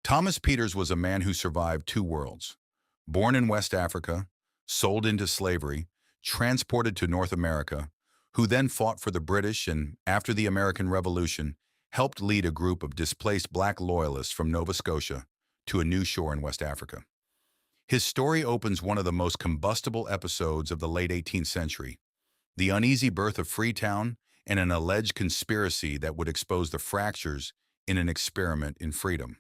Thomas Peters was a man who survived two worlds. Born in West Africa, sold into slavery, transported to North America, who then fought for the British and, after the American Revolution, helped lead a group of displaced Black Loyalists from Nova Scotia to a new shore in West Africa. His story opens one of the most combustible episodes of the late 18th century, the uneasy birth of Freetown and an alleged conspiracy that would expose the fractures in an experiment in freedom.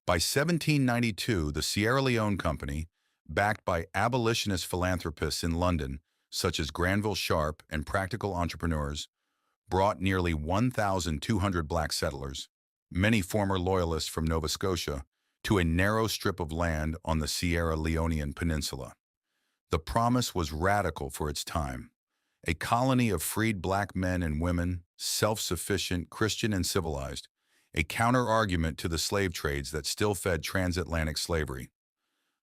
By 1792, the Sierra Leone Company, backed by abolitionist philanthropists in London, such as Granville Sharp and practical entrepreneurs, brought nearly 1,200 black settlers, many former loyalists from Nova Scotia, to a narrow strip of land on the Sierra Leonean Peninsula. The promise was radical for its time. A colony of freed black men and women, self-sufficient, Christian and civilized, a counter-argument to the slave trades that still fed transatlantic slavery.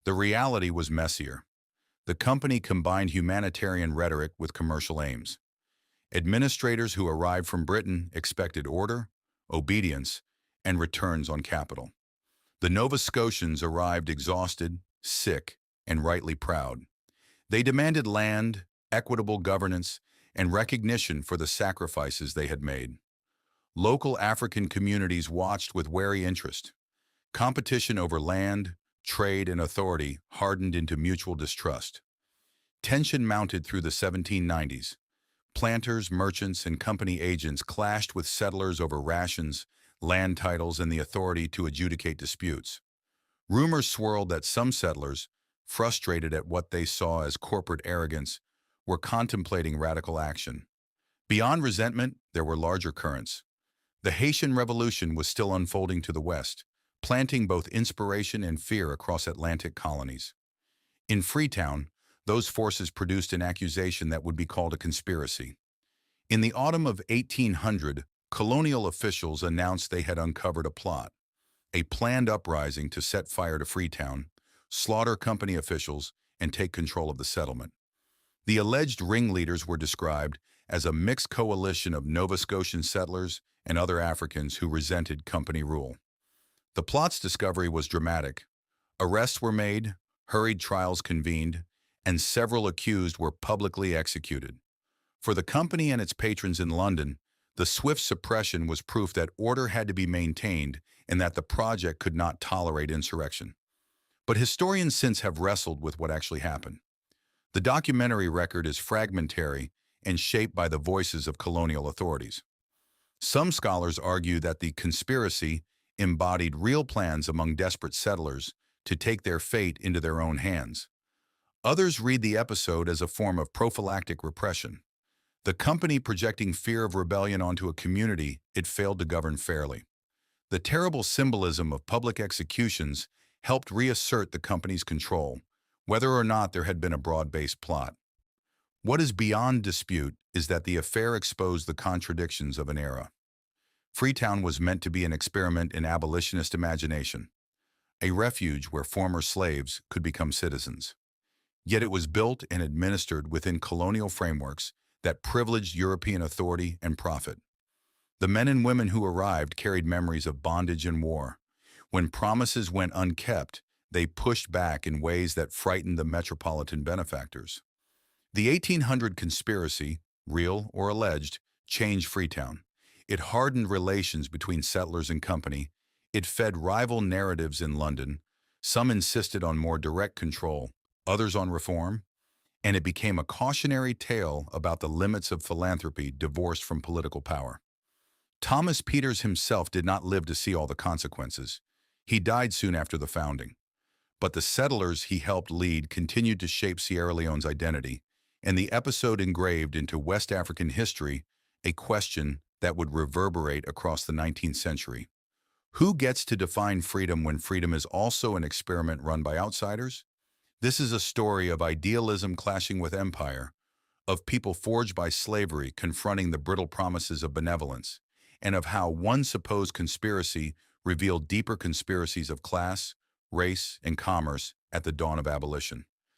The reality was messier. The company combined humanitarian rhetoric with commercial aims. Administrators who arrived from Britain expected order, obedience, and returns on capital. The Nova Scotians arrived exhausted, sick, and rightly proud. They demanded land, equitable governance, and recognition for the sacrifices they had made. Local African communities watched with wary interest. Competition over land, trade, and authority hardened into mutual distrust. Tension mounted through the 1790s. Planters, merchants, and company agents clashed with settlers over rations, land titles, and the authority to adjudicate disputes. Rumors swirled that some settlers, frustrated at what they saw as corporate arrogance, were contemplating radical action. Beyond resentment, there were larger currents. The Haitian Revolution was still unfolding to the west, planting both inspiration and fear across Atlantic colonies. In Freetown, those forces produced an accusation that would be called a conspiracy. In the autumn of 1800, colonial officials announced they had uncovered a plot, a planned uprising to set fire to Freetown, slaughter company officials, and take control of the settlement. The alleged ringleaders were described as a mixed coalition of Nova Scotian settlers and other Africans who resented company rule. The plot's discovery was dramatic. Arrests were made, hurried trials convened, and several accused were publicly executed. For the company and its patrons in London, the swift suppression was proof that order had to be maintained and that the project could not tolerate insurrection. But historians since have wrestled with what actually happened. The documentary record is fragmentary and shaped by the voices of colonial authorities. Some scholars argue that the conspiracy embodied real plans among desperate settlers to take their fate into their own hands. Others read the episode as a form of prophylactic repression, the company projecting fear of rebellion onto a community it failed to govern fairly. The terrible symbolism of public executions helped reassert the company's control, whether or not there had been a broad-based plot. What is beyond dispute is that the affair exposed the contradictions of an era. Freetown was meant to be an experiment in abolitionist imagination, a refuge where former slaves could become citizens. Yet it was built and administered within colonial frameworks that privileged European authority and profit. The men and women who arrived carried memories of bondage and war. When promises went unkept, they pushed back in ways that frightened the metropolitan benefactors. The 1800 conspiracy, real or alleged, changed Freetown. It hardened relations between settlers and company. It fed rival narratives in London. Some insisted on more direct control, others on reform, and it became a cautionary tale about the limits of philanthropy divorced from political power. Thomas Peters himself did not live to see all the consequences. He died soon after the founding. But the settlers he helped lead continued to shape Sierra Leone's identity, and the episode engraved into West African history a question that would reverberate across the 19th century. Who gets to define freedom when freedom is also an experiment run by outsiders? This is a story of idealism clashing with empire, of people forged by slavery confronting the brittle promises of benevolence, and of how one supposed conspiracy revealed deeper conspiracies of class, race, and commerce at the dawn of abolition.